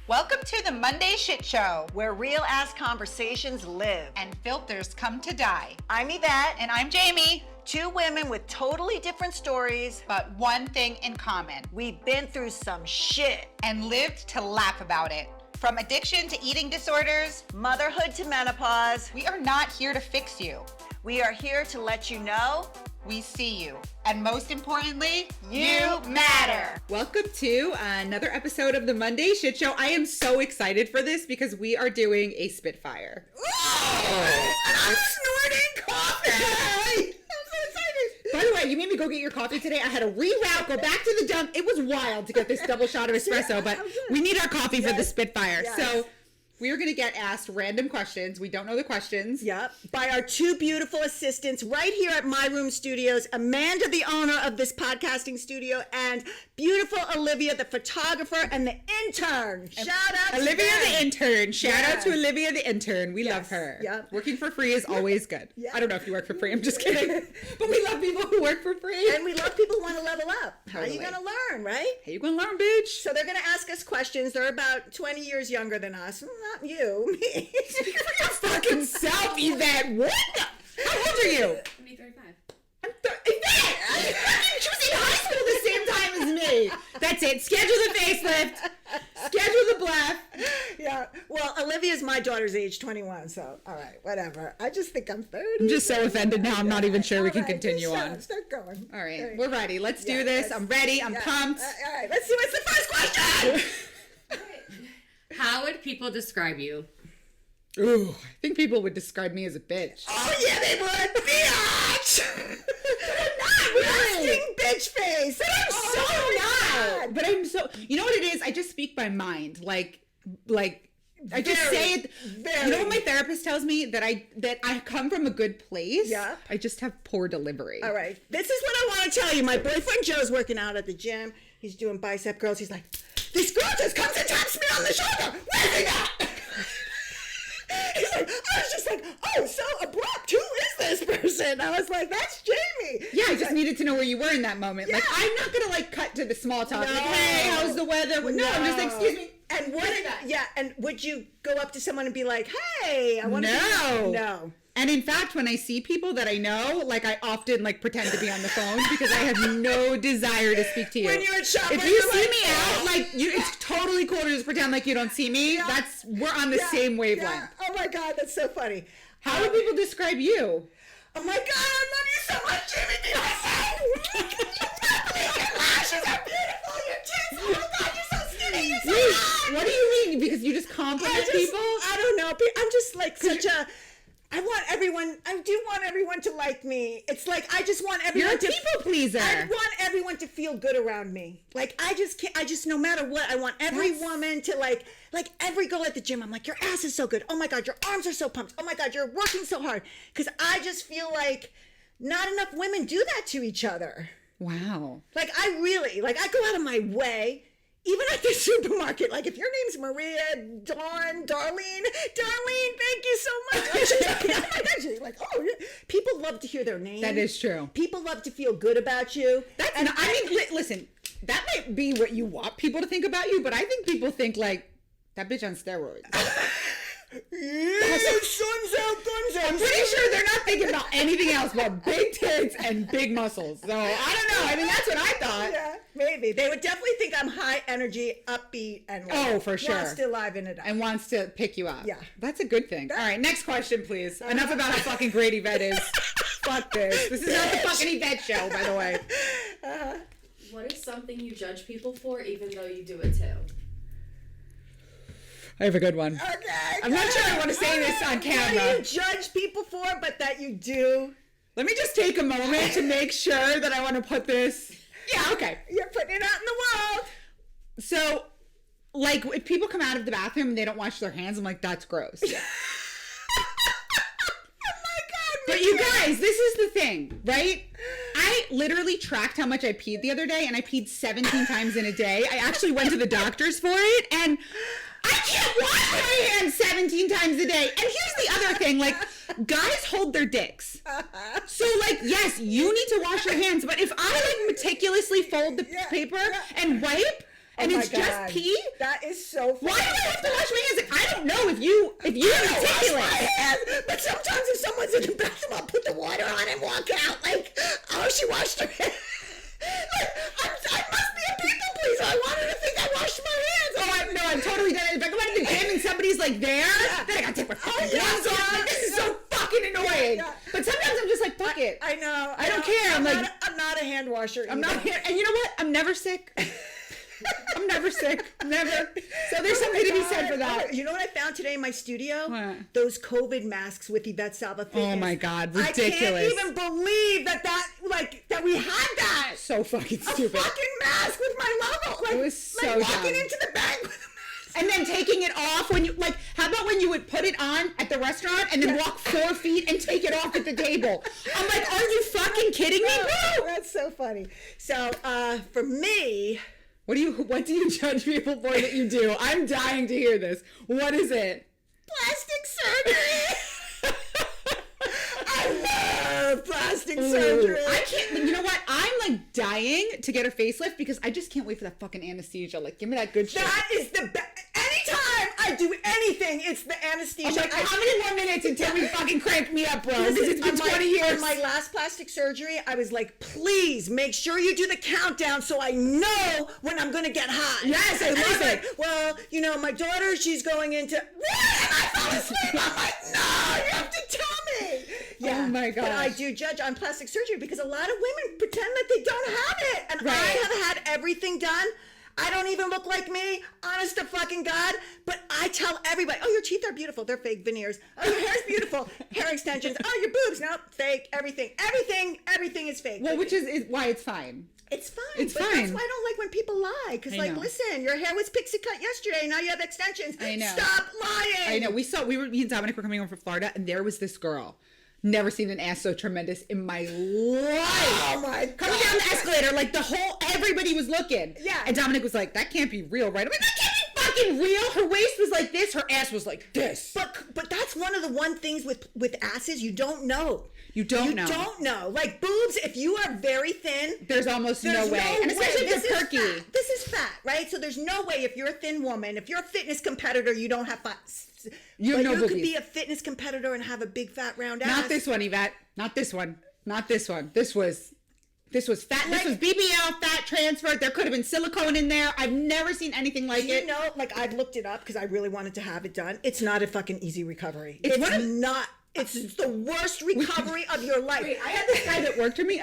Welcome to the Monday Shit Show, where real-ass conversations live. and filters come to die. I'm Yvette, And I'm Jamie, two women with totally different stories. but one thing in common, We've been through some shit. and lived to laugh about it. From addiction to eating disorders, Motherhood to menopause. we are not here to fix you. We are here to let you know We see you. And most importantly, you matter. Welcome to another episode of the Monday Shit Show. I am so excited for this because we are doing a Spitfire. Oh, and I'm snorting coffee. I'm so excited. By the way, you made me go get your coffee today. I had to reroute, go back to the dump. It was wild to get this double shot of espresso, but we need our coffee for the Spitfire. Yes. So we are going to get asked random questions. We don't know the questions. Yep, by our two beautiful assistants right here at My Room Studios, Amanda, the owner of this podcasting studio, and beautiful Olivia, the photographer and the intern. Shout out to Olivia them. the intern. Shout out to Yes. Olivia the intern. We love her. Yep. Working for free is always good. Yeah. I don't know if you work for free. I'm just kidding. But we love people who work for free. And we love people who want to level up. How are you Totally. going to learn, right? Hey, you gonna learn, bitch? So they're going to ask us questions. They're about 20 years younger than us. Not you, me. Speak for your fucking self, Yvette. What? How old are you? I'm 35. I'm Yvette! She was in high school the same time as me. That's it. Schedule the facelift. Schedule the bluff. Yeah. Well, Olivia's my daughter's age 21, so all right, whatever. I just think I'm 30. I'm just so offended now. I'm not even sure we can All right, continue just on. Start going. All right, Okay. we're ready. Let's do Yeah, this. let's- I'm ready. I'm Yeah. pumped. All right, let's see what's the first question. How would people describe you? Ooh, I think people would describe me as a bitch. Oh yeah, they would. Biatch. Not resting bitch face. But I'm so not. But I'm so. You know what it is? I just speak my mind. Like. I just Very, say it. very. You know what my therapist tells me that I come from a good place. Yeah. I just have poor delivery. All right, this is what I want to tell you. My boyfriend Joe's working out at the gym. He's doing bicep curls. He's like, this girl just comes and taps me on the shoulder. Where's he at? He's like, I was just like, oh, so abrupt. Who is this person? I was like, that's Jamie. Yeah, I He's just like, needed to know where you were in that moment. Like, Yeah. I'm not gonna like cut to the small talk. No. Like, hey, how's the weather? No, I'm just like, excuse me. And what? Yeah, and would you go up to someone and be like, hey, I want to? No. No. And in fact, when I see people that I know, like I often like pretend to be on the phone because I have no desire to speak to you. When you're at Shoprite, if you you're see like, me out, like it's totally cool to just pretend like you don't see me. Yeah. We're on the Yeah, same wavelength. yeah. Oh my God, that's so funny. How do people describe you? Oh my God, I love you so much, Jamie. Your lashes are beautiful. Your tits. Oh my God, you're so skinny. You're so Wait, hot. what do you mean? Because you just compliment people? I don't know. I'm just like such a. I do want everyone to like me. It's like I just want everyone You're a to people pleaser. I want everyone to feel good around me. Like I just can't. I just no matter what. I want every That's- woman to like every girl at the gym. I'm like, your ass is so good. Oh my God, your arms are so pumped. Oh my God, you're working so hard. Because I just feel like not enough women do that to each other. Wow. Like I go out of my way. Even at the supermarket, like if your name's Maria, Darlene, thank you so much. Oh my God, she's like, oh, yeah. People love to hear their name. That is true. People love to feel good about you. Listen, that might be what you want people to think about you, but I think people think like that bitch on steroids. Yeah, sun's out, guns out. I'm pretty sure they're not thinking about anything else but big tits and big muscles. So I don't know. I mean, that's what I thought. Yeah, maybe. They would definitely think I'm high energy, upbeat, and like, Oh, for sure. wants to liven it up. And wants to pick you up. Yeah. That's a good thing. All right, next question, please. Enough about how fucking great Yvette is. Fuck this. This is not the fucking Yvette show, by the way. What is something you judge people for even though you do it too? I have a good one. Okay. I'm not sure I want to say this on What do camera. you judge people for, but that you do? Let me just take a moment to make sure that I want to put this. Yeah, okay. You're putting it out in the world. So, like, if people come out of the bathroom and they don't wash their hands, I'm like, that's gross. But you guys, this is the thing, right? I literally tracked how much I peed the other day, and I peed 17 times in a day. I actually went to the doctors for it, and I can't wash my hands 17 times a day. And here's the other thing, like, guys hold their dicks. So, like, yes, you need to wash your hands, but if I, like, meticulously fold the paper and wipe, and my it's God. just pee. That is so funny. Why do I have to wash my hands? Like, I don't know if you're I don't wash ridiculous. my hands, but sometimes if someone's in the bathroom, I'll put the water on and walk out. Like, oh, she washed her hands. Like, I must be a people pleaser. I want her to think I washed my hands. Oh, I'm totally done. If I go out to the gym and somebody's like there, then I gotta take my fucking gloves off. Like, this is so fucking annoying. Yeah. But sometimes I'm just like, fuck it. I know. I don't care. I'm like, I'm not a hand washer. I'm either. not here. And you know what? I'm never sick. I'm never sick. Never. So there's something to be said for that. You know what I found today in my studio? What? Those COVID masks with Yvette Salva Fitness. Oh my God, I ridiculous. can't even believe that we had that. So fucking A stupid. fucking mask with my logo. Like, It was so like walking dumb. into the bank with a mask. And then taking it off when you, like, how about when you would put it on at the restaurant and then walk 4 feet and take it off at the table? I'm like, are you fucking kidding me? Oh, that's so funny. So, for me, What do you judge people for that you do? I'm dying to hear this. What is it? plastic surgery. I love plastic surgery. I can't, you know what? I'm like dying to get a facelift because I just can't wait for that fucking anesthesia. Like, give me that good shit. That is the best. Anytime I do anything, it's the anesthesia. I'm like, how many more minutes until we fucking crank me up, bro? Because Listen, it's been on 20 years. On my last plastic surgery, I was like, please make sure you do the countdown so I know when I'm going to get high. Yes, I And love he's it. like, well, you know, my daughter, she's going into... And I fell asleep. I'm like, no, you have to tell me. Yeah. Oh my But I gosh. do judge on plastic surgery because a lot of women pretend that they don't have it. And Right. I have had everything done. I don't even look like me, honest to fucking God. But I tell everybody, oh, your teeth are beautiful. They're fake veneers. Oh, your hair's beautiful. Hair extensions. Oh, your boobs. No, fake. Everything is fake. Well, But which is why it's fine. it's fine. it's but fine. That's why I don't like when people lie. Because, I like, know. listen, your hair was pixie cut yesterday. Now you have extensions. I know. Stop lying. I know. Me and Dominic were coming over from Florida, and there was this girl. Never seen an ass so tremendous in my life. Oh my God. Coming down the escalator, like everybody was looking. Yeah. And Dominic was like, that can't be real, right? I'm like, that can't be fucking real. Her waist was like this, her ass was like this. But that's one of the things with asses you don't know. You don't know. You don't know. Like boobs, if you are very thin, There's almost no there's way. And especially if This they're is perky. fat. This is fat, right? So there's no way if you're a thin woman, if you're a fitness competitor, you don't have fat. You have but no you could boobies. be a fitness competitor and have a big fat round ass. Not this one, Yvette. Not this one. Not this one. This was fat. Like- This was BBL, fat transfer. There could have been silicone in there. I've never seen anything like You it. know, like I've looked it up because I really wanted to have it done. It's not a fucking easy recovery. It's It's one of- not. It's the worst recovery of your life. Wait, I had this guy that worked for me,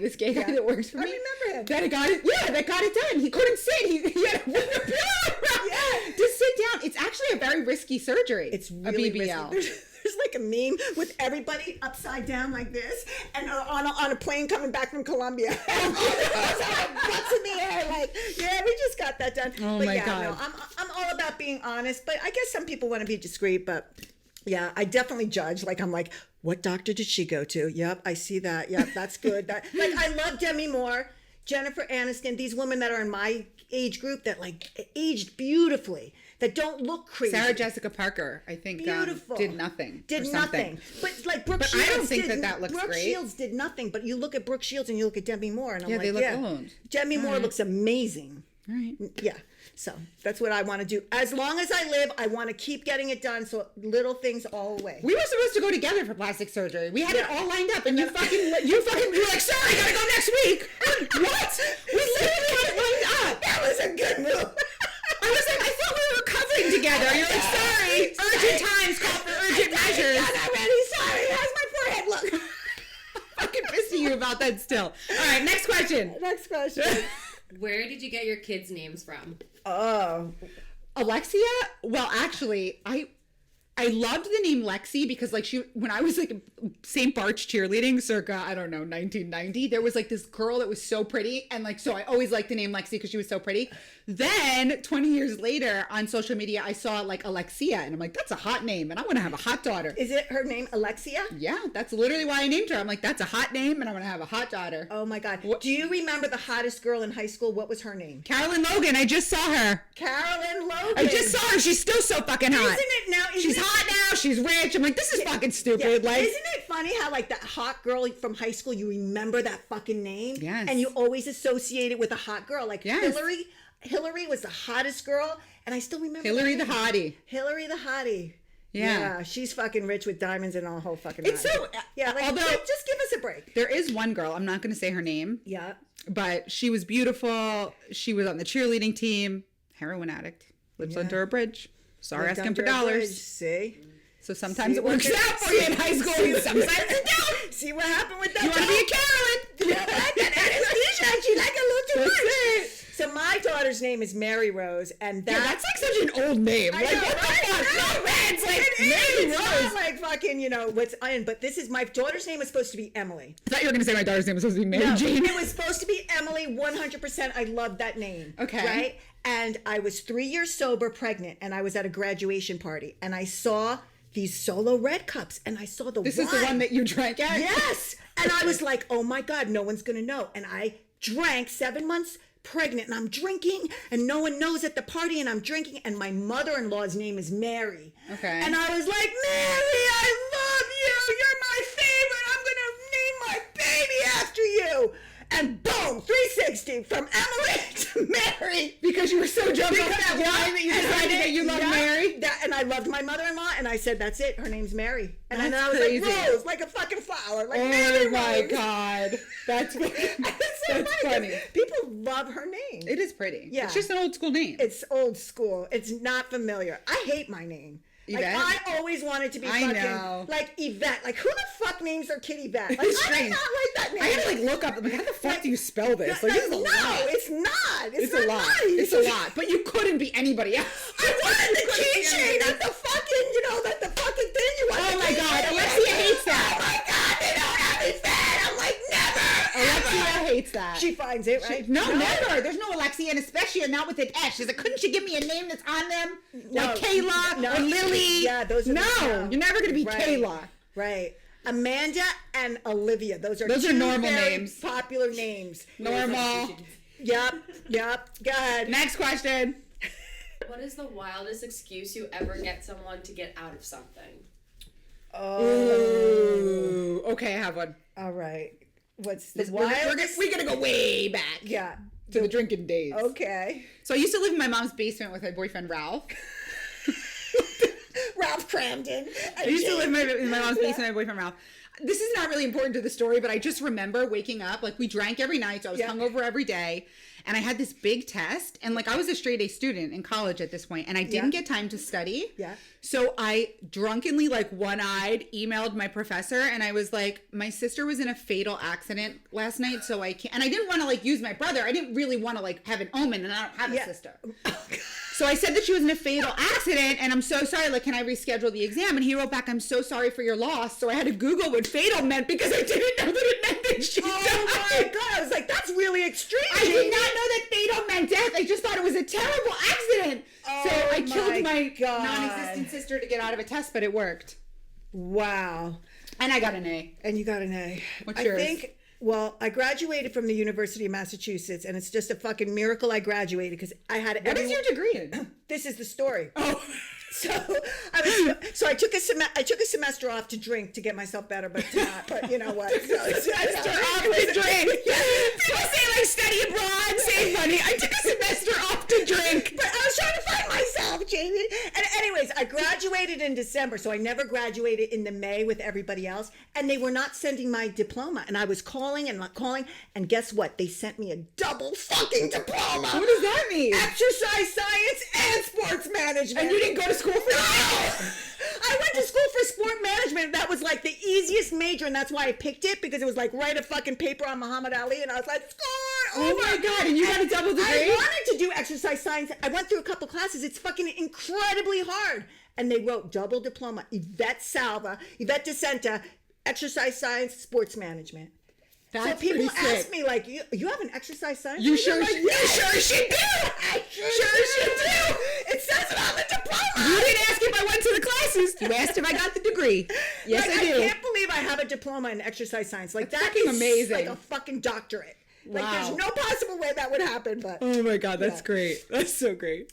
this gay guy that works for I me. remember him. That got it done. He couldn't sit. He had a wooden pillow around to sit down. It's actually a very risky surgery. It's really a BBL. risky. There's like a meme with everybody upside down like this, and on a plane coming back from Colombia. Butts in the air, like, yeah, we just got that done. Oh but my yeah, God. no, I'm all about being honest, but I guess some people want to be discreet, but yeah, I definitely judge. Like, I'm like, what doctor did she go to? Yep, I see that. Yep, that's good. Like, I love Demi Moore, Jennifer Aniston, these women that are in my age group that like aged beautifully, that don't look crazy. Sarah Jessica Parker, I think, Beautiful. did nothing. Did or something. nothing. But like Brooke But I Shields don't think did, that looks Brooke great. Shields did nothing. But you look at Brooke Shields and you look at Demi Moore, and I'm Yeah, like, they look yeah, old. Demi Moore looks amazing. All right. Yeah. So that's what I want to do. As long as I live, I want to keep getting it done. So little things all the way. We were supposed to go together for plastic surgery. We had it all lined up, and you were like, sorry, I gotta go next week. What? We literally had it lined up. That was a good move. I was like, I thought we were recovering together. You're like, sorry, urgent times call for urgent measures. I'm already sorry. How's my forehead look? Fucking pissed at you about that still. All right, next question. Next question. Where did you get your kids' names from? Oh. Alexia? Well, actually, I loved the name Lexi because like when I was like St. Bart's cheerleading circa, I don't know, 1990, there was like this girl that was so pretty. And like, so I always liked the name Lexi because she was so pretty. Then 20 years later on social media, I saw like Alexia and I'm like, that's a hot name. And I want to have a hot daughter. Is it her name, Alexia? Yeah, that's literally why I named her. I'm like, that's a hot name and I want to have a hot daughter. Oh my God. Do you remember the hottest girl in high school? What was her name? Carolyn Logan, I just saw her. Carolyn Logan. I just saw her. She's still so fucking hot. Isn't it now? She's hot now. She's rich. I'm like, this is fucking stupid. Yeah. Like, Isn't it funny how like that hot girl from high school, you remember that fucking name? Yes. And you always associate it with a hot girl. Like Yes. Hillary, Hillary was the hottest girl, and I still remember Hillary the name. hottie. Hillary the hottie. Yeah. She's fucking rich with diamonds and all whole fucking. It's nine. so. Yeah, like, although just give us a break. there is one girl, I'm not going to say her name, Yeah. but she was beautiful. She was on the cheerleading team. Heroin addict. Lives under a bridge. Sorry, Lived asking for under a bridge. dollars. See. So sometimes See it what works they- out for you in high school, and sometimes it don't. See what happened with that? You want to be a Carolyn? Yeah, right? That anesthesia, she like a little too That's much. it. So my daughter's name is Mary Rose, and Yeah, that's like such an old name. I Like, know, what the right? fuck? No, man, it's like It is. Mary It's Rose. not like fucking, what's in. But this is my daughter's name was supposed to be Emily. I thought you were going to say my daughter's name was supposed to be Mary No, Jane. it was supposed to be Emily. 100%. I love that name. Okay. Right. And I was 3 years sober, pregnant, and I was at a graduation party, and I saw these solo red cups, and I saw the This is the wine. one that you drank at? Yes. And I was like, oh my God, no one's going to know. And I drank 7 months pregnant, and I'm drinking, and no one knows at the party, and I'm drinking, and my mother-in-law's name is Mary. Okay. And I was like, Mary, I love you. You're my favorite. I'm going to name my baby after you. And boom, 360 from Emily to Mary. Because you were so drunk off Because that wine that you and I decided did- that you loved yeah, Mary? and I loved my mother-in-law, and I said, that's it. Her name's Mary. And then That's I was crazy. like, Rose, like a fucking flower. Like Oh Mary my Rose. God. That's It's so that's funny. funny. People love her name. It is pretty. Yeah. It's just an old school name. It's old school. It's not familiar. I hate my name. Like, Yvette? I always wanted to be I fucking know. like Yvette. Like, who the fuck names their kid Yvette? Like, It's I did strange. not like that name. I had to like look up. I'm like, how the fuck do you spell this? Like, this is a no, lot. it's not. It's not a lot. nice. It's a lot. But you couldn't be anybody else. I wanted the couldn't be keychain anybody at the fucking, that the fucking thing you want. Oh the my God, keychain. Alexia hates that. Oh my God, they don't have Yvette. I'm like, never. Alexia ever. hates that. She finds it, right? No, never. There's no Alexia, and especially not with an S. She's like, couldn't you give me a name that's on them? Like Kayla no. or Lily? Yeah, those are No, you're never going to be Right. Kayla. Right. Amanda and Olivia. Those are Those are two normal very names. Popular names. Normal. Yep. Go ahead. Next question. What is the wildest excuse you ever get someone to get out of something? Ooh. Okay, I have one. All right. What's the We're wildest? gonna go way back Yeah. to the drinking days. Okay. So I used to live in my mom's basement with my boyfriend Ralph. Ralph Cramden. I used to live in my mom's basement with my boyfriend Ralph. This is not really important to the story, but I just remember waking up, like we drank every night, so I was Yeah. hungover every day. And I had this big test, and like I was a straight A student in college at this point, and I didn't get time to study. Yeah. So I drunkenly, like one-eyed, emailed my professor, and I was like, my sister was in a fatal accident last night, so I can't. And I didn't want to like use my brother. I didn't really want to like have an omen, and I don't have a Yeah. sister. So I said that she was in a fatal accident, and I'm so sorry. Like, can I reschedule the exam? And he wrote back, I'm so sorry for your loss. So I had to Google what fatal meant because I didn't know that it meant that she Oh died. my God. I was like, that's really extreme. I did not know that fatal meant death. I just thought it was a terrible accident. So Oh I killed my God. non-existent sister to get out of a test, but it worked. Wow. And I got an A. And you got an A. What's I yours? think, well, I graduated from the University of Massachusetts, and it's just a fucking miracle I graduated because I had What is your degree in? This is the story. Oh. So I took a semester off to drink to get myself better, but you know what? Semester off to drink. People say like study abroad, save money. I took a semester off to drink. But I was trying to find myself, Jamie. And anyways, I graduated in December, so I never graduated in the May with everybody else. And they were not sending my diploma. And I was calling and calling. And guess what? They sent me a double fucking diploma. What does that mean? Exercise science and sports management. And you didn't go to school for that? I went to school for sport management. That was like the easiest major, and that's why I picked it, because it was like write a fucking paper on Muhammad Ali, and I was like, score! Oh my God, and you got a double degree? I wanted to do exercise science. I went through a couple classes. It's fucking incredibly hard. And they wrote double diploma, Yvette DeSenta, exercise science, sports management. That's so people pretty sick. ask me, like, you have an exercise science? You degree?" sure I'm like, you sure she do? I Sure she do. It says it on the diploma. You didn't ask if I went to the classes. You asked if I got the degree. Yes, Like, I do. I can't believe I have a diploma in exercise science. Like, That's that fucking is amazing. like a fucking doctorate. Like, Wow. there's no possible way that would happen, but... Oh my God, that's Yeah. great. That's so great.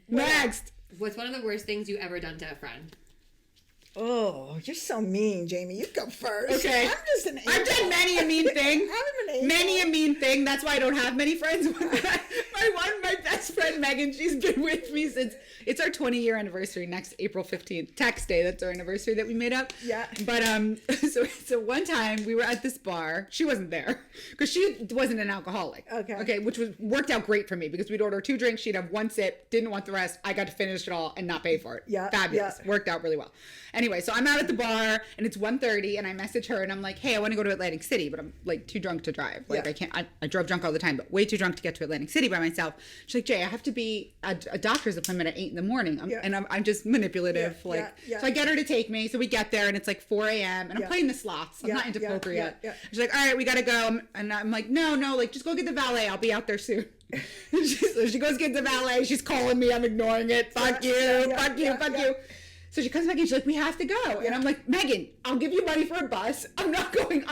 Next. What's one of the worst things you ever done to a friend? Oh, you're so mean, Jamie. You go first. Okay. I'm just an angel. I've done many a mean thing. I'm an angel. Many a mean thing. That's why I don't have many friends. My best friend Megan, she's been with me since it's our 20-year anniversary next April 15th. Tax Day, that's our anniversary that we made up. Yeah. But so one time we were at this bar. She wasn't there because she wasn't an alcoholic. Okay, which worked out great for me because we'd order 2 drinks, she'd have 1 sip, didn't want the rest. I got to finish it all and not pay for it. Yeah. Fabulous. Yeah. Worked out really well. Anyway, so I'm out at the bar and it's 1:30 and I message her and I'm like, hey, I want to go to Atlantic City, but I'm like too drunk to drive. Like Yeah. I can't, I drove drunk all the time, but way too drunk to get to Atlantic City by myself. She's like, Jay, I have to be at a doctor's appointment at 8 in the morning. I'm just manipulative. Yeah. So I get her to take me. So we get there and it's like 4 a.m. and I'm playing the slots. I'm not into poker yet. She's like, all right, we got to go. And I'm like, no, like just go get the valet. I'll be out there soon. So she goes get the valet. She's calling me. I'm ignoring it. Fuck you. Fuck you. So she comes back and she's like, we have to go. And I'm like, Megan, I'll give you money for a bus. I'm not going.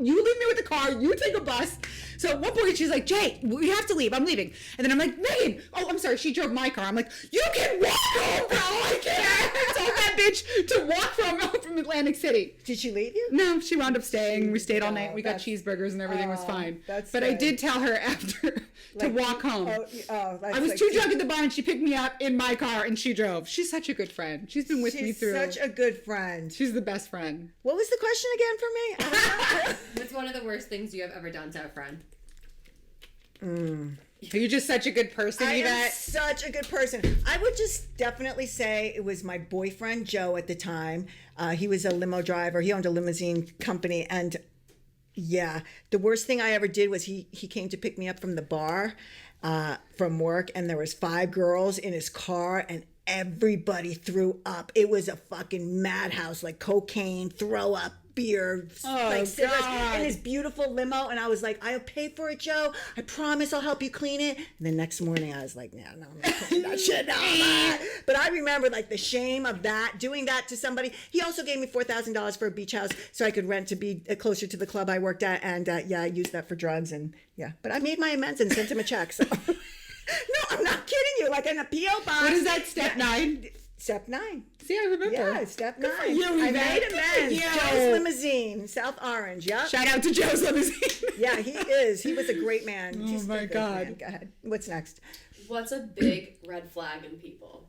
You leave me with the car. You take a bus. So at one point she's like, Jay, we have to leave. I'm leaving. And then I'm like, Megan, oh, I'm sorry. She drove my car. I'm like, you can walk home, bro. I can't. Told that bitch to walk from Atlantic City. Did she leave you? No, she wound up staying. We stayed all night. We got cheeseburgers and everything was fine. But I did tell her after to walk home. I was too drunk at the bar and she picked me up in my car and she drove. She's such a good friend. She's been with me through. She's such a good friend. She's the best friend. What was the question again for me? What's one of the worst things you have ever done to a friend? You're just such a good person, I am Yvette. such a good person. I would just definitely say it was my boyfriend, Joe, at the time. He was a limo driver. He owned a limousine company. And yeah, the worst thing I ever did was he came to pick me up from the bar from work. And there was 5 girls in his car and everybody threw up. It was a fucking madhouse, like cocaine, throw up, beer, like cigarettes in his beautiful limo. And I was like, I'll pay for it, Joe. I promise I'll help you clean it. And the next morning I was like, no, I'm not cleaning that shit. No, I'm not. But I remember like the shame of that, doing that to somebody. He also gave me $4,000 for a beach house so I could rent to be closer to the club I worked at. And I used that for drugs. And but I made my amends and sent him a check. So. No, I'm not kidding you. Like in a P.O. box. What is that, step 9? Step 9. See, I remember. Yeah, step 9. For you, I Yvette. made Good for amends. you. Joe's Limousine, South Orange. Yep. Shout out to Joe's Limousine. Yeah, he is. He was a great man. Oh He's my a good God. man. Go ahead. What's next? What's a big red flag in people?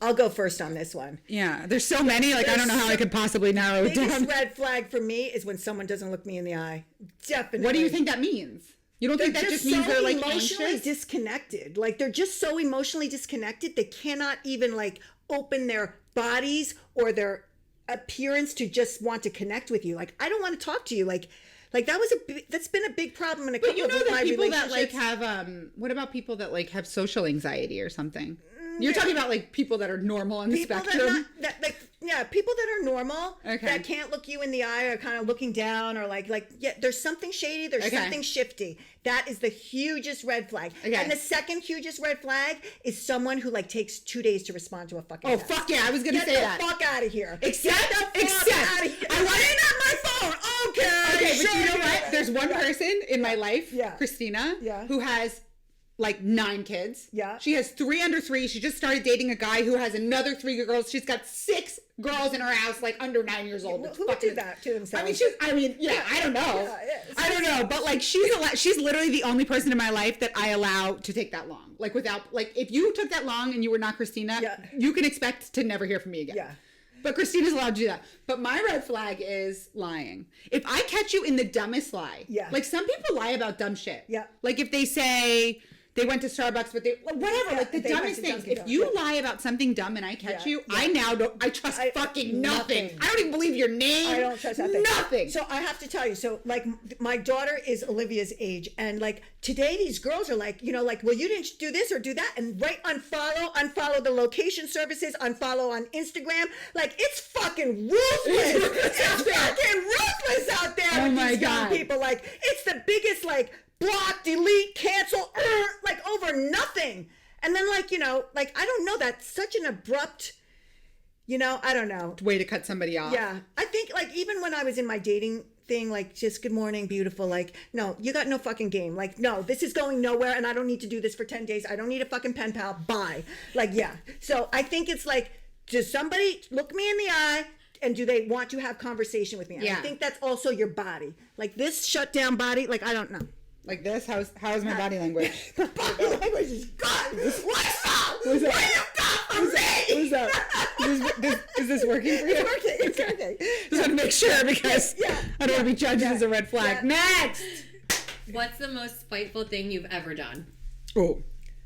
I'll go first on this one. Yeah, there's so many. Like, I don't know how I could possibly narrow it Biggest down. red flag for me is when someone doesn't look me in the eye. Definitely. What do you think that means? You don't think that just means they're like emotionally anxious? disconnected? Like they're just so emotionally disconnected they cannot even like open their bodies or their appearance to just want to connect with you. Like I don't want to talk to you. Like that's been a big problem in a couple of my people that like relationships. have what about people that like have social anxiety or something? You're talking about like people that are normal on the People spectrum. people that are normal Okay. that can't look you in the eye or kind of looking down or like there's something shady, there's Okay. something shifty. That is the hugest red flag. Okay. And the second hugest red flag is someone who like takes 2 days to respond to a fucking Oh text. fuck yeah! I was gonna Get say the that. fuck out of here. Except outta here. I want it on my phone. Okay. Okay, but sure, you know yeah. what? There's one person in my life, Yeah. Christina, Yeah. who has like 9 kids. Yeah. She has 3 under 3. She just started dating a guy who has another 3 girls. She's got 6 girls in her house, like under 9 years old. It's Who would do fucking- that to themselves? I don't know. Yeah, I don't know, but like she's literally the only person in my life that I allow to take that long. Like without, like if you took that long and you were not Christina, Yeah. you can expect to never hear from me again. Yeah. But Christina's allowed to do that. But my red flag is lying. If I catch you in the dumbest lie, Yeah. like some people lie about dumb shit. Yeah. Like if they say they went to Starbucks, but whatever, Yeah, like the they went dumbest to things. Dunkin' If you Donuts, lie about something dumb and I catch Yeah, you, yeah. I trust fucking nothing. nothing. I don't even believe your name. I don't trust nothing. Nothing. So I have to tell you, like my daughter is Olivia's age, and like today these girls are like, well, you didn't do this or do that, and unfollow the location services, unfollow on Instagram. Like it's fucking ruthless. It's fucking ruthless out there Oh with my these young God. people. Like it's the biggest like block, delete, cancel, like over nothing. And then like I don't know. That's such an abrupt. I don't know. Way to cut somebody off. Yeah. I think like even when I was in my dating thing, like just good morning, beautiful, like, no, you got no fucking game. Like, no, this is going nowhere and I don't need to do this for 10 days. I don't need a fucking pen pal. Bye. Like, yeah. So I think it's like does somebody look me in the eye and do they want to have conversation with me? And I think that's also your body. Like this shut down body, like I don't know. Like this? How's my body language? My body language is good. What's up? What's up? What you got for me? What's up? Is this working for you? It's working. Just want to make sure because I don't want to be judged as a red flag. Next! What's the most spiteful thing you've ever done? Oh,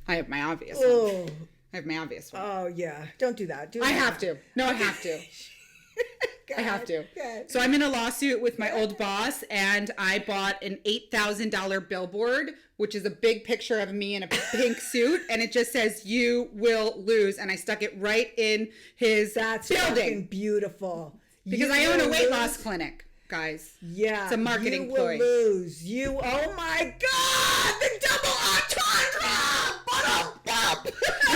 I have my obvious one. I have my obvious one. Oh, yeah. Don't do that. I have to. No, I have to. I have to. So I'm in a lawsuit with my old boss, and I bought an $8,000 billboard, which is a big picture of me in a pink suit, and it just says, "You will lose," and I stuck it right in his building. Fucking beautiful. Because I own a weight loss clinic, guys. Yeah. It's a marketing ploy. You will lose. Oh my God! The double entendre!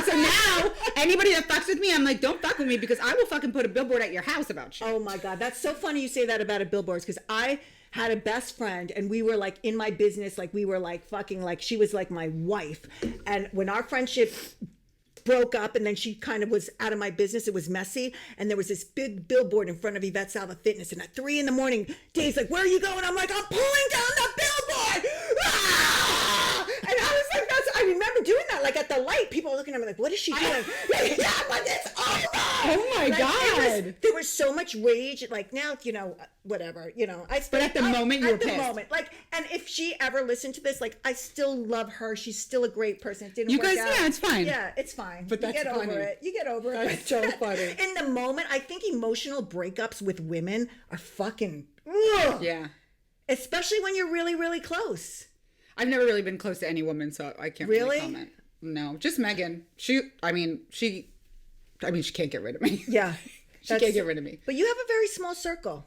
So now, anybody that fucks with me, I'm like, don't fuck with me because I will fucking put a billboard at your house about you. Oh my God. That's so funny you say that about a billboard because I had a best friend and we were like in my business, like we were like fucking like she was like my wife. And when our friendship broke up and then she kind of was out of my business, it was messy. And there was this big billboard in front of Yvette Salva Fitness. And at 3 a.m, Dave's like, "Where are you going?" I'm like, "I'm pulling down the billboard." Ah! And I was like, I remember doing that. Like at the light, people were looking at me like, "What is she doing?" Yeah, but it's over. Oh my God. There was so much rage. Like now, whatever, But at the moment you were pissed. At the moment. Like, and if she ever listened to this, like, I still love her. She's still a great person. It didn't work out. Yeah, it's fine. Yeah, it's fine. But that's you get funny. over it. You get over it. That's so funny. In the moment, I think emotional breakups with women are fucking, ugh. Yeah. Especially when you're really, really close. I've never really been close to any woman, so I can't really comment. No, just Megan. She can't get rid of me. Yeah. She can't get rid of me. But you have a very small circle.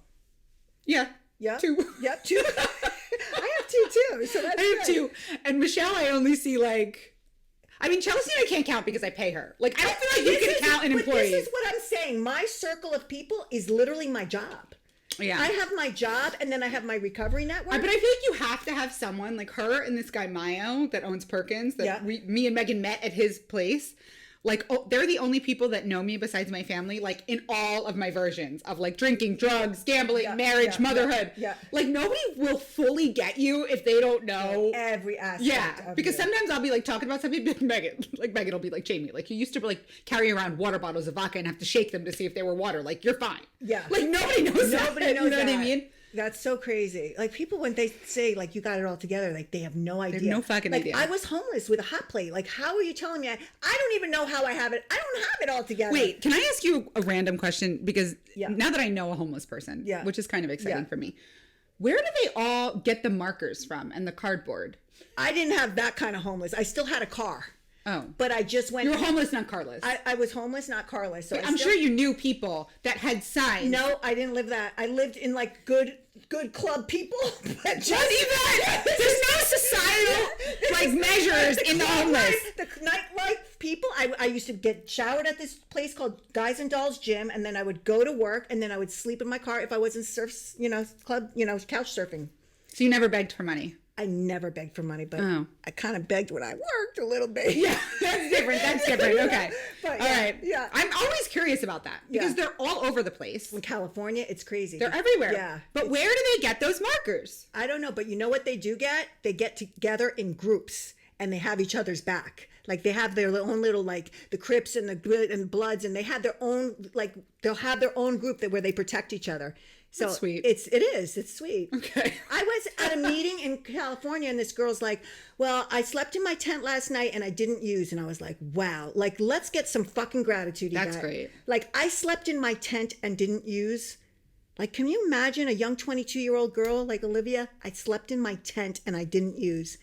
Yeah. Yeah. 2. Yeah, 2. I have 2 too. So that's I have good. 2. And Michelle, I only see Chelsea I can't count because I pay her. Like, I don't feel like you can count an employee. This is what I'm saying. My circle of people is literally my job. Yeah. I have my job and then I have my recovery network. But I feel like you have to have someone like her and this guy Mayo that owns Perkins that me and Megan met at his place. Like, they're the only people that know me besides my family, like, in all of my versions of, like, drinking, drugs, gambling, marriage, motherhood. Yeah. Like, nobody will fully get you if they don't know. Every aspect Yeah, of because you. sometimes I'll be, like, talking about something, Megan will be like, "Jamie, like, you used to, like, carry around water bottles of vodka and have to shake them to see if they were water. Like, you're fine." Yeah. Like, nobody knows that. Nobody knows You know what I that. mean? That's so crazy. Like people, when they say like you got it all together, like they have no idea. They have no fucking idea. I was homeless with a hot plate. Like, how are you telling me? I don't even know how I have it. I don't have it all together. Wait, can I ask you a random question? Because Yeah. now that I know a homeless person, Yeah. which is kind of exciting Yeah. for me, where do they all get the markers from and the cardboard? I didn't have that kind of homeless. I still had a car. Oh. But I just went. You were homeless, not carless. I was homeless, not carless. So I'm sure you knew people that had signs. No, I didn't live that. I lived in like good club people. But just, Not even. There's no societal like measures in the homeless. The nightlife people. I used to get showered at this place called Guys and Dolls Gym, and then I would go to work, and then I would sleep in my car if I wasn't couch surfing. So you never begged for money. I never begged for money, but Oh. I kind of begged when I worked a little bit. Yeah, that's different. That's different. Okay. But all right. Yeah. I'm always curious about that because Yeah. they're all over the place. In California, it's crazy. They're everywhere. Yeah. But where do they get those markers? I don't know, but you know what they do get? They get together in groups and they have each other's back. Like they have their own little like the Crips and the Bloods, and they have their own like they'll have their own group where they protect each other. So That's sweet. It's sweet. Okay. I was at a meeting in California and this girl's like, "Well, I slept in my tent last night and I didn't use." And I was like, "Wow, like let's get some fucking gratitude." That's Yvette. great. Like I slept in my tent and didn't use. Like, can you imagine a young 22-year-old girl like Olivia? I slept in my tent and I didn't use.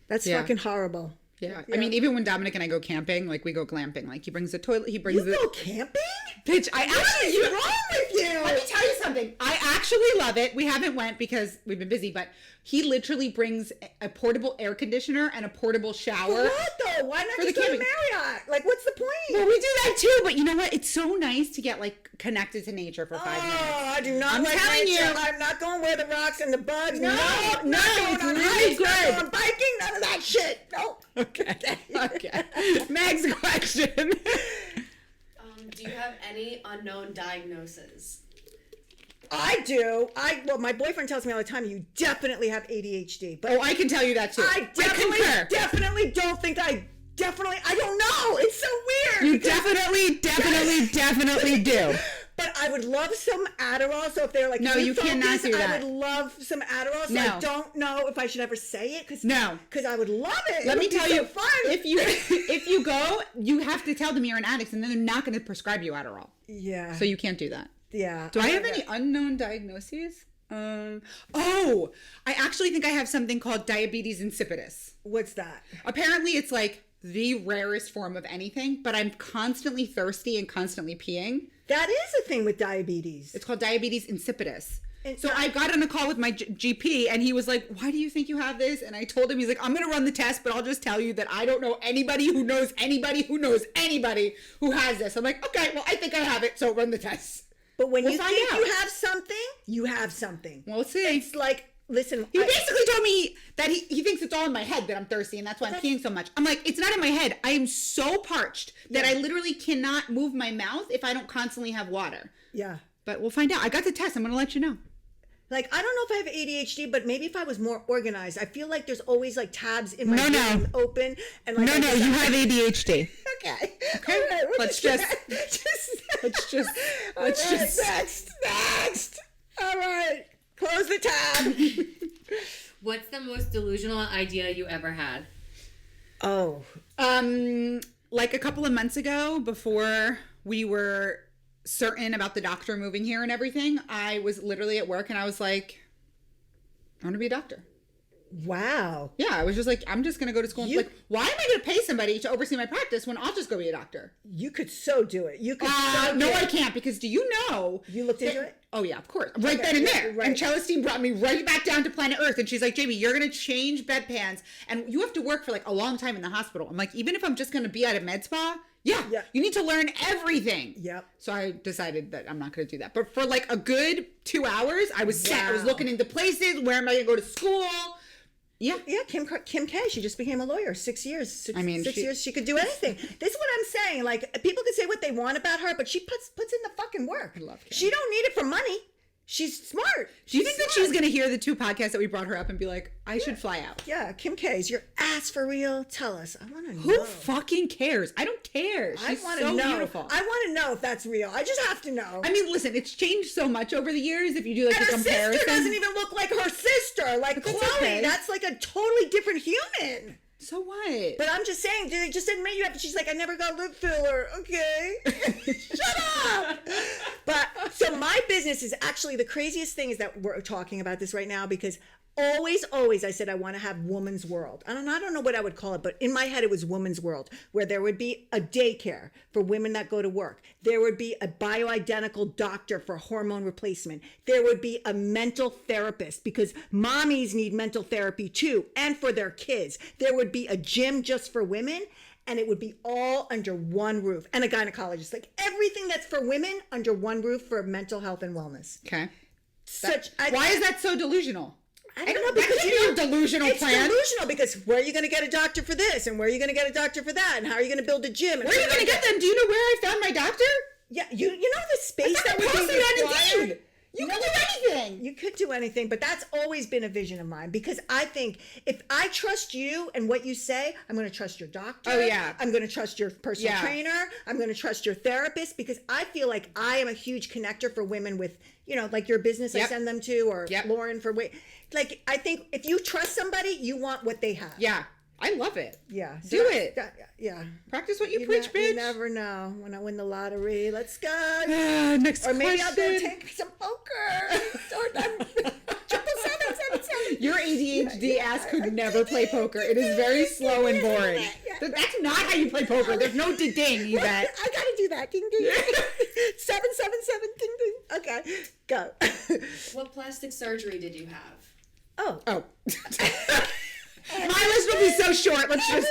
That's Yeah. fucking horrible. Yeah. I mean, even when Dominic and I go camping, like we go glamping, like he brings the toilet, he brings You the go camping? bitch. I actually, What's wrong with you? let me tell you something. I actually love it. We haven't went because we've been busy, but he literally brings a portable air conditioner and a portable shower. What though? Why not For just the go to camping. Marriott? Like, what's the point? Well, we do that too, but you know what? It's so nice to get like connected to nature for 5 minutes. Oh, I do not I'm like telling nature. you. I'm not going where the rocks and the bugs. No, not it's going on really hikes, not good. going on biking, none of that shit. No. Okay. Okay. Meg's question. Do you have any any unknown diagnoses? I do. Well, my boyfriend tells me all the time, you definitely have ADHD. But Oh, I can tell you that too. I concur. definitely don't think I don't know. It's so weird. You definitely do. But I would love some Adderall. So if they're like, No, you cannot do that. I would love some Adderall. So No. I don't know if I should ever say it. No. Because I would love it. Let It me would be tell so you, fun. if you go, you have to tell them you're an addict, and then they're not going to prescribe you Adderall. Yeah. So you can't do that. Yeah. Do I have any unknown diagnoses? Oh, I actually think I have something called diabetes insipidus. What's that? Apparently, it's like the rarest form of anything, but I'm constantly thirsty and constantly peeing. That is a thing with diabetes. It's called diabetes insipidus. And So I got on a call with my GP, and he was like, "Why do you think you have this?" And I told him, he's like, "I'm going to run the test, but I'll just tell you that I don't know anybody who knows anybody who knows anybody who has this." I'm like, "Okay, well, I think I have it, so run the test." But when We'll you find think out. you have something, you have something. We'll see. It's like, listen. He basically told me that he thinks it's all in my head that I'm thirsty, and that's why I'm peeing so much. I'm like, it's not in my head. I am so parched that I literally cannot move my mouth if I don't constantly have water. Yeah. But we'll find out. I got the test. I'm going to let you know. Like, I don't know if I have ADHD, but maybe if I was more organized. I feel like there's always like tabs in my brain open. And like, you have ADHD. Okay. Okay. All right, Let's Next. All right. Close the tab. What's the most delusional idea you ever had? Oh. Like a couple of months ago, before we were certain about the doctor moving here and everything, I was literally at work and I was like, I want to be a doctor. Wow. Yeah, I was just like, I'm just going to go to school and like, why am I going to pay somebody to oversee my practice when I'll just go be a doctor? You could so do it. You could No, I can't, because do you know? You looked into it? Oh, yeah, of course. Right then and there. right. And Celestine brought me right back down to planet Earth. And she's like, Jamie, you're going to change bedpans. And you have to work for like a long time in the hospital. I'm like, even if I'm just going to be at a med spa, yeah, you need to learn everything. Yep. So I decided that I'm not going to do that. But for like a good 2 hours, I was set. I was looking into places. Where am I going to go to school? Yeah. Yeah, Kim K, she just became a lawyer. 6 years. Six years, she could do anything. This is what I'm saying. Like, people can say what they want about her, but she puts in the fucking work. I love Kim. She don't need it for money. She's smart. Do you think that she's going to hear the 2 podcasts that we brought her up and be like, I should fly out? Yeah, Kim K, is your ass for real? Tell us. I want to know. Who fucking cares? I don't care. I She's want so to know. beautiful. I want to know if that's real. I just have to know. I mean, listen, it's changed so much over the years. If you do like and a her comparison, sister doesn't even look like her sister. Like But that's Chloe, okay. that's like a totally different human. so what? But I'm just saying, they just admit you have. She's like, I never got lip filler. Okay, shut up. But so my business is actually the craziest thing is that we're talking about this right now because always I said I want to have woman's world. I don't know what I would call it, but in my head it was woman's world, where there would be a daycare for women that go to work. There would be a bioidentical doctor for hormone replacement. There would be a mental therapist because mommies need mental therapy too, and for their kids. There would be a gym just for women. And it would be all under one roof. And a gynecologist. Like everything that's for women under one roof for mental health and wellness. Okay. Why is that so delusional? I don't know, because you know, delusional it's plan. delusional because where are you going to get a doctor for this? And where are you going to get a doctor for that? And how are you going to build a gym? And Where are you going to get them? Do you know where I found my doctor? Yeah, you know the space that would be posted on required? Indeed. You can do anything. You could do anything, but that's always been a vision of mine because I think if I trust you and what you say, I'm going to trust your doctor. Oh, yeah. I'm going to trust your personal trainer. I'm going to trust your therapist because I feel like I am a huge connector for women with, you know, like your business I send them to or Lauren for like, I think if you trust somebody, you want what they have. Yeah. I love it. Yeah. Do it. Yeah. Practice what you preach, bitch. You never know when I win the lottery. Let's go. Next Or maybe question. I'll go take some poker. Or 77777. Your ADHD ass could never play poker. It is very slow and boring. That's not how you play poker. There's no ding, Yvette. I gotta do that. Ding ding. 777 ding ding. Okay, go. What plastic surgery did you have? Oh. My list will be so short. Let's just.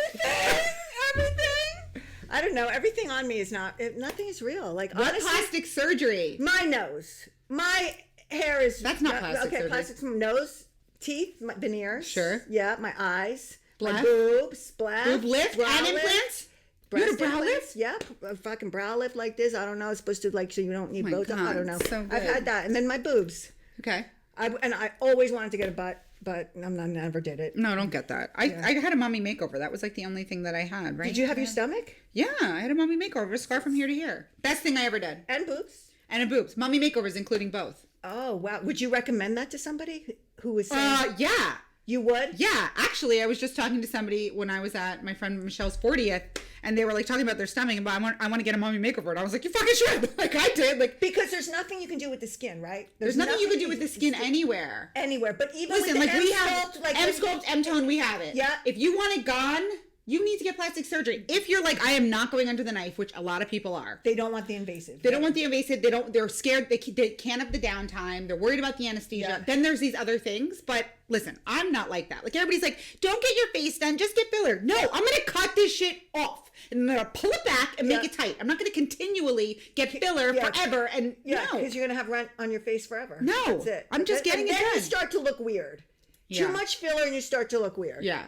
Everything. I don't know. Everything on me is nothing is real. Like What honestly, plastic surgery? my nose, my hair is. That's not plastic Okay, surgery. plastic from nose, teeth, my veneers. Sure. Yeah, my eyes, my Black. boobs, black. Boob lift and brow lift. implants? You had a breast brow implants. Yep, a fucking brow lift like this. I don't know. It's supposed to like so you don't need my Botox. I God, don't know. so I've good. had that, and then my boobs. Okay. I always wanted to get a butt, but I never did it. No, I don't get that. I had a mommy makeover. That was like the only thing that I had, right? Did you have your stomach Yeah, I had a mommy makeover. A scar from here to here. Best thing I ever did. and boobs? And a boobs. Mommy makeovers, including both. Oh wow! Would you recommend that to somebody who was saying Yeah. you would? Yeah, actually, I was just talking to somebody when I was at my friend Michelle's 40th, and they were like talking about their stomach, and I want to get a mommy makeover, and I was like, you fucking should, like I did, like Because there's nothing you can do with the skin, right? there's nothing you can do with the skin anywhere. anywhere. But even Listen, with like the we M-Sculpt, have like M-Sculpt, M-Tone, we have it. Yeah. If you want it gone, you need to get plastic surgery. If you're like, I am not going under the knife, which a lot of people are. they don't want the invasive. They don't want the invasive. They're scared. They can't have the downtime. They're worried about the anesthesia. Yeah. Then there's these other things. But listen, I'm not like that. Like everybody's like, don't get your face done. Just get filler. No, I'm going to cut this shit off. And I'm going to pull it back and make it tight. I'm not going to continually get filler forever. And Yeah, no. because you're gonna have rent on your face forever. No, That's it. I'm just getting and it then you done. start to look weird. Yeah. Too much filler and you start to look weird. Yeah.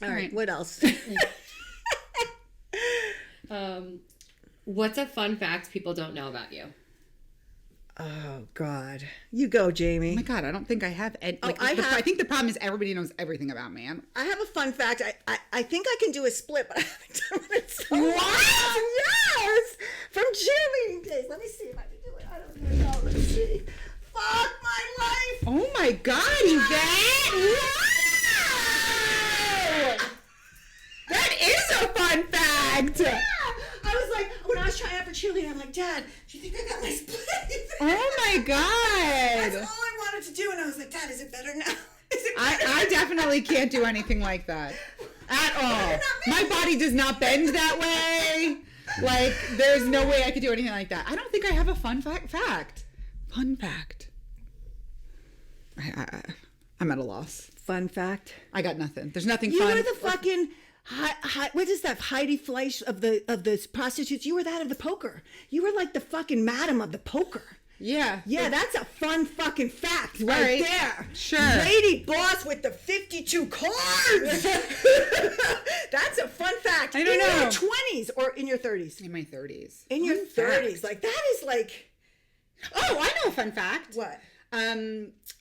All right. What else? What's a fun fact people don't know about you? Oh God, you go, Jamie. Oh my God, I don't think I have. I think the problem is everybody knows everything about me. I have a fun fact. I think I can do a split, but I haven't done it in so long. What? Yes! From cheerleading days. Let me see if I can do it. I don't even know. Let's see. Fuck my life! Oh my God, Yvette! Wow! That is a fun fact! Yeah! I was like, when I was trying out for cheerleading, I'm like, Dad, do you think I got my split? Oh my That's all God! I wanted to do, and I was like, Dad, is it better now? Is it better? I definitely can't do anything like that. At all. My body does not bend that way. Like, there's no way I could do anything like that. I don't think I have a fun fact. Fun fact. I'm at a loss. Fun fact. I got nothing. There's nothing You fun. were the fucking what is that? Heidi Fleisch of the prostitutes. You were that of the poker. You were like the fucking madam of the poker. Yeah. Yeah, that's a fun fucking fact right, Right. there. Sure. Lady boss with the 52 cards. That's a fun fact. I don't in know. your 20s or in your 30s? In my 30s. In your Fun fact. 30s. Like, that is like... Oh, I know a fun fact. What?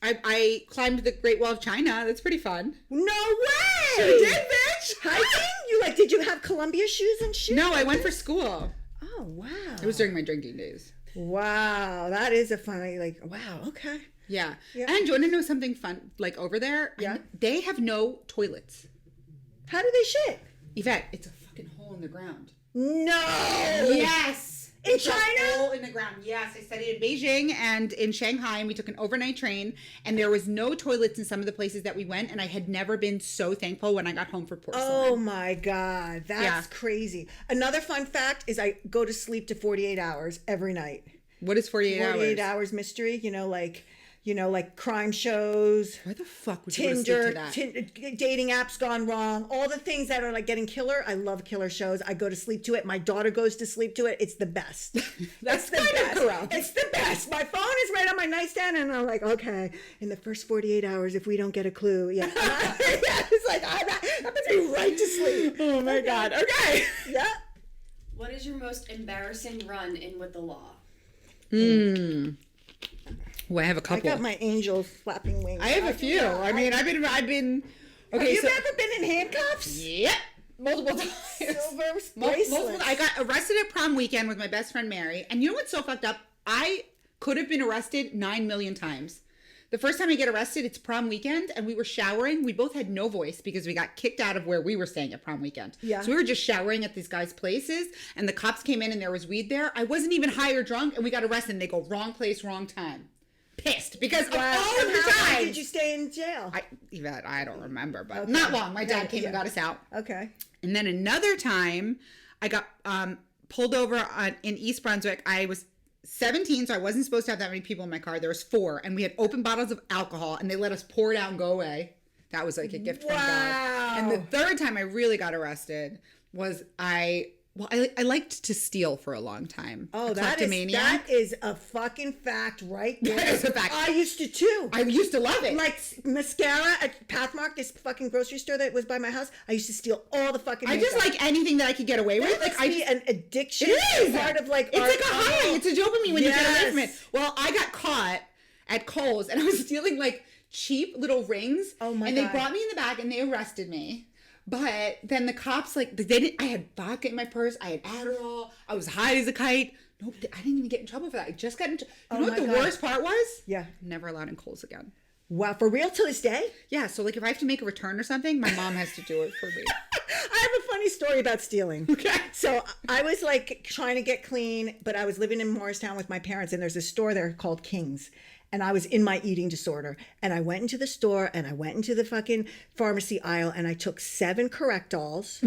I climbed the Great Wall of China. That's pretty fun. No way! Sure did, bitch! Hiking? Did you have Columbia shoes and shit? No, I went for school. Oh, wow. It was during my drinking days. Wow, that is a funny, like, wow, okay. Yeah. Yeah. And do you want to know something fun? Like over there, Yeah. they have no toilets. How do they shit? Yvette, it's a fucking hole in the ground. No! Yes. In It's China? A hole in the ground. Yes, I studied in Beijing and in Shanghai, and we took an overnight train, and there was no toilets in some of the places that we went, and I had never been so thankful when I got home for porcelain. Oh my God, that's Yeah. crazy. Another fun fact is I go to sleep to 48 hours every night. What is 48 hours? 48 hours mystery, like crime shows, Why the fuck would you want to Tinder, sleep to that? dating apps gone wrong, all the things that are like getting killer. I love killer shows. I go to sleep to it. My daughter goes to sleep to it. It's the best. That's the kind of best. corrupt. It's the best. My phone is right on my nightstand, and I'm like, okay, in the first 48 hours, if we don't get a clue, yeah, it's like that puts me right to sleep. Oh my God. Okay. Yeah. What is your most embarrassing run in with the law? Well, I have a I couple. got my angel flapping wings. I have a few. I mean, I've been. Have Okay, you so ever been in handcuffs? yep, multiple times. Silver Multiple, bracelets. I got arrested at prom weekend with my best friend Mary, and you know what's so fucked up? I could have been arrested 9 million times. The first time I get arrested, it's prom weekend, and we were showering. We both had no voice because we got kicked out of where we were staying at prom weekend. Yeah. So we were just showering at these guys' places, and the cops came in, and there was weed there. I wasn't even high or drunk, and we got arrested, and they go, wrong place, wrong time. Pissed because of all And of the how long times. did you stay in jail? Yvette, I don't remember, but Okay. not long. My dad Yeah, came and yeah. got us out. Okay. And then another time, I got pulled over in East Brunswick. I was 17, so I wasn't supposed to have that many people in my car. There was 4, and we had open bottles of alcohol, and they let us pour it out and go away. That was like a gift from God. And the third time I really got arrested was I Well, I liked to steal for a long time. Oh, A that kleptomaniac. is a fucking fact right there. That is a fact. I used to too. I used to love it. Like mascara at Pathmark, this fucking grocery store that was by my house. I used to steal all the fucking. I just makeup. like anything that I could get away with. That Like must I be just, an addiction. it is Part of like it's like a high. It's a dopamine when you get away from it. Yes. Well, I got caught at Kohl's and I was stealing like cheap little rings. Oh my And they God. brought me in the back and they arrested me. But then the cops like they didn't. I had vodka in my purse. I had Adderall. I was high as a kite. No, I didn't even get in trouble for that. I just got in. You know what my the God. worst part was? Yeah. Never allowed in Kohl's again. Wow, for real to this day? Yeah, so like if I have to make a return or something, my mom has to do it for me. I have a funny story about stealing. Okay. So I was like trying to get clean, but I was living in Morristown with my parents, and there's a store there called King's. And I was in my eating disorder. And I went into the store and I went into the fucking pharmacy aisle and I took 7 Correctols,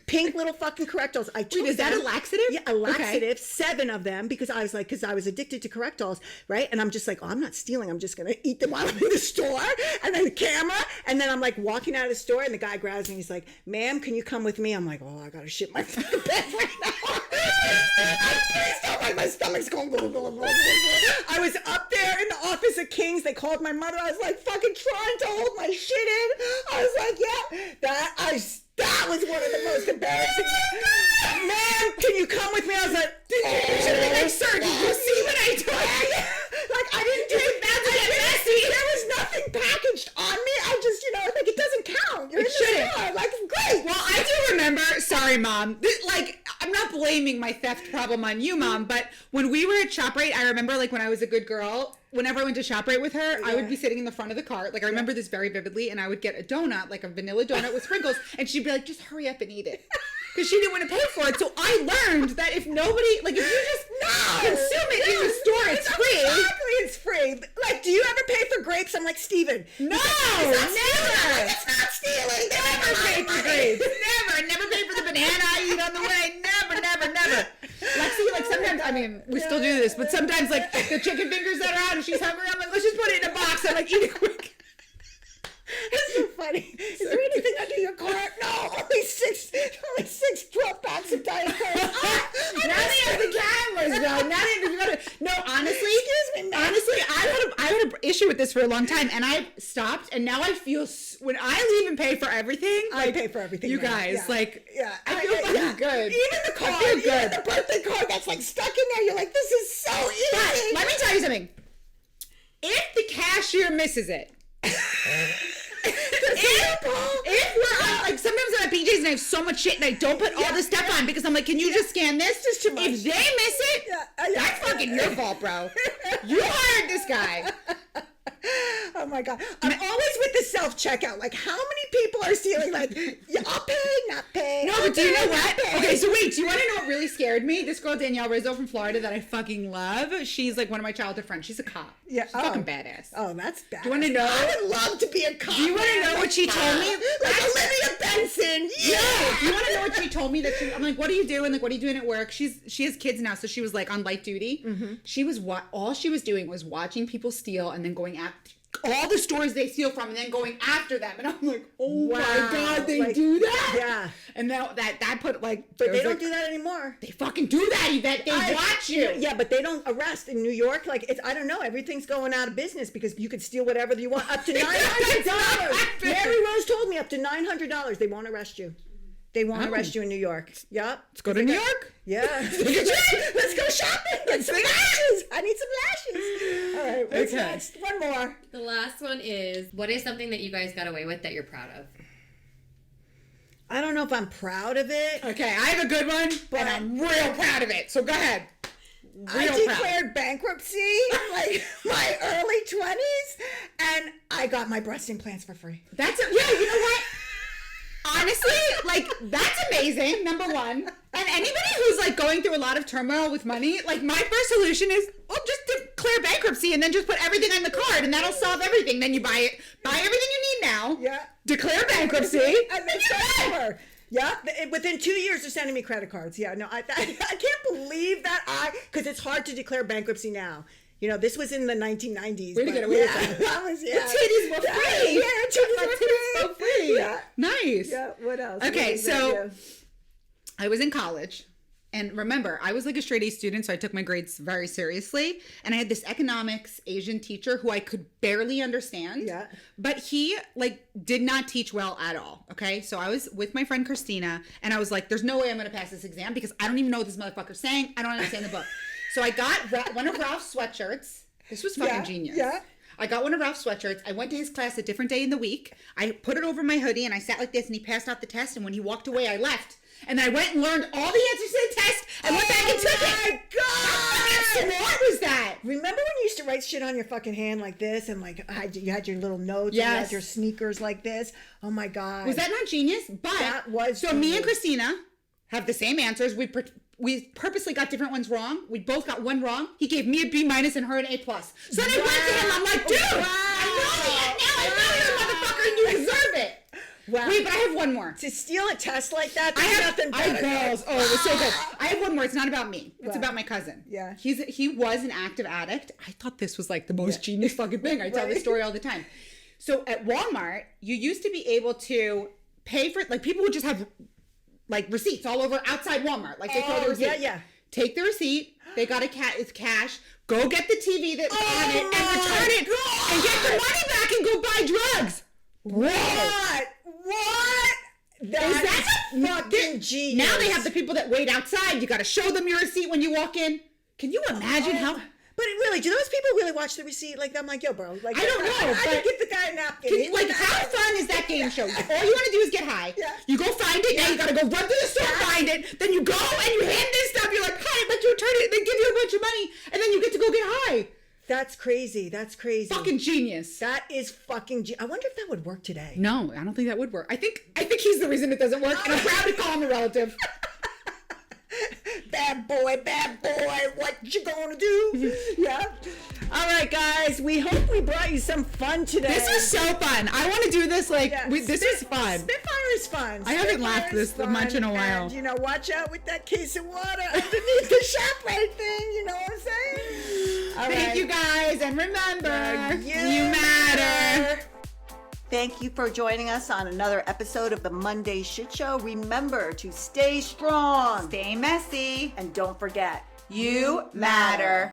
pink little fucking Correctols. I took Wait, is that a them. laxative? Yeah, a Okay. laxative, 7 of them, because I was like, because I was addicted to Correctols, right? And I'm just like, oh, I'm not stealing. I'm just going to eat them while I'm in the store. And then the camera. And then I'm like walking out of the store and the guy grabs me. He's like, ma'am, can you come with me? I'm like, oh, I got to shit my fucking pants right now. Please don't, like, my stomach's going. I was up there in the office at King's. They called my mother. I was like fucking trying to hold my shit in. I was like, yeah, that was one of the most embarrassing. Ma'am, can you come with me? I was like, sir, did you see what I did? Like, I didn't do it. There was nothing packaged on me. I just, like, it doesn't count. You're in the shouldn't. store. Like, great. Well, I do remember, sorry, Mom. Like, I'm not blaming my theft problem on you, Mom, but when we were at ShopRite, I remember, like, when I was a good girl, whenever I went to ShopRite with her, I would be sitting in the front of the cart. Like, I remember this very vividly, and I would get a donut, like a vanilla donut with sprinkles, and she'd be like, just hurry up and eat it. Because she didn't want to pay for it. So I learned that if nobody, like, if you just consume it in the store, it's free. Exactly, it's free. Like, do you ever pay for grapes? I'm like, Steven. No, never. never. It's not stealing. Never pay for grapes. Never pay for the banana I eat on the way. Never. Lexi, like sometimes, I mean, we still do this, but sometimes like the chicken fingers that are out and she's hungry, I'm like, let's just put it in a box and like eat it quick. It's so funny. Is there anything under your cart? No, only six 12 packs of Diet Coke. Now they have the cameras, though. Now they you gotta. No, honestly, Excuse me, ma'am. honestly, I had an issue with this for a long time, and I stopped, and now I feel when I leave and pay for everything. I like, pay for everything. You now. guys, Yeah. like, Yeah, I feel fucking good. Even the card, I feel good. even the birthday card that's like stuck in there. You're like, this is so easy. But let me tell you something. If the cashier misses it. If we're on, like sometimes I'm at BJ's and I have so much shit and I don't put all this stuff on because I'm like, can you just scan this? Just too much. If they miss it, that's fucking your fault, bro. You hired this guy. Oh my god! I'm always with the self checkout. Like, how many people are stealing? Like, yeah, I'll pay, not pay. No, but do you know what? Okay, so wait, do you want to know what really scared me? This girl, Danielle Rizzo from Florida that I fucking love. She's like one of my childhood friends. She's a cop. Yeah, She's fucking badass. Oh, that's bad. Do you want to know? I would love to be a cop. Do you want to know what she told me? Like Olivia Benson. Yeah. You want to know what she told me? I'm like, what are you doing? Like, what are you doing at work? She has kids now, so she was like on light duty. Mm-hmm. She was all she was doing was watching people steal and then going after all the stores they steal from and then going after them. And I'm like, oh my god, they do that? Yeah. And now that put like, But they don't do that anymore. They fucking do that, Yvette. They watch you. Yeah, but they don't arrest in New York. Like, it's, I don't know. Everything's going out of business because you could steal whatever you want. Up to $900. Mary Rose told me up to $900. They won't arrest you. They won't arrest you in New York. Yep. Let's go to New York. Yeah. Let's go shopping. Get some lashes. I need some lashes. All right. What's next? One more. The last one is, what is something that you guys got away with that you're proud of? I don't know if I'm proud of it. Okay, I have a good one, and I'm real proud of it. So go ahead. I declared bankruptcy in like my early 20s, and I got my breast implants for free. Yeah, you know what? Honestly, like, that's amazing, number one. And anybody who's, like, going through a lot of turmoil with money, like, my first solution is, well, just declare bankruptcy and then just put everything on the card and that'll solve everything. Then you buy everything you need now. Yeah. Declare bankruptcy. And then start over. Yeah, within 2 years they're sending me credit cards. Yeah, no, I can't believe that because it's hard to declare bankruptcy now. You know, this was in the 1990s. Way to get away with that. That was, yeah. The titties were free. Yeah, titties were free. Yeah. Nice. Yeah, what else? Okay, What so I was in college And remember, I was like a straight A student, so I took my grades very seriously. And I had this economics Asian teacher who I could barely understand. Yeah. But he like did not teach well at all. Okay. So I was with my friend Christina and I was like, there's no way I'm going to pass this exam because I don't even know what this motherfucker's saying. I don't understand the book. So I got one of Ralph's sweatshirts. This was fucking genius. Yeah. I got one of Ralph's sweatshirts. I went to his class a different day in the week. I put it over my hoodie and I sat like this and he passed out the test. And when he walked away, I left. And then I went and learned all the answers to the test and went back and took it. Oh my God! How smart was that? Remember when you used to write shit on your fucking hand like this and like you had your little notes and you Yes. had your sneakers like this? Oh my God. Was that not genius? But That was so me genius. and Christina have the same answers. We purposely got different ones wrong. We both got one wrong. He gave me a B- and her an A+. So then I went to him. I'm like, dude, I know you, motherfucker, and you deserve it. Wow. Wait, but I have one more. To steal a test like that, I there's have nothing better. girls. Oh, it was so good. I have one more. It's not about me. It's What? about my cousin. Yeah. He was an active addict. I thought this was like the most genius fucking thing. I tell this story all the time. So at Walmart, you used to be able to pay for like people would just have like receipts all over outside Walmart. Like they throw the receipt. yeah. Take the receipt. They got it's cash. Go get the TV that's on it and return it and get the money back and go buy drugs. What? That's fucking genius. Now they have the people that wait outside. You got to show them your receipt when you walk in. Can you imagine how? But really, do those people really watch the receipt? Like, I'm like, yo, bro. Like, I don't know, I but- can give the guy a napkin. Like, how fun is that game show? All you want to do is get high. Yeah. You go find it. Now you got to go run to the store, find it. Then you go and you hand this stuff. You're like, hi, but you return it. They give you a bunch of money. And then you get to go get high. That's crazy. That's crazy. Fucking genius. That is fucking. I wonder if that would work today. No, I don't think that would work. I think he's the reason it doesn't work. And I'm proud to call him a relative. Bad boy, what you gonna do? Yeah. All right, guys. We hope we brought you some fun today. This was so fun. I want to do this like Yeah, this is fun. Spitfire is fun. I haven't laughed this Spitfire's much in a fun, while. And, watch out with that case of water underneath the ShopRite thing. You know what I'm saying? All Thank right. you guys, and remember, You matter. Thank you for joining us on another episode of the Monday Shit Show. Remember to stay strong. Stay messy. And don't forget, You matter.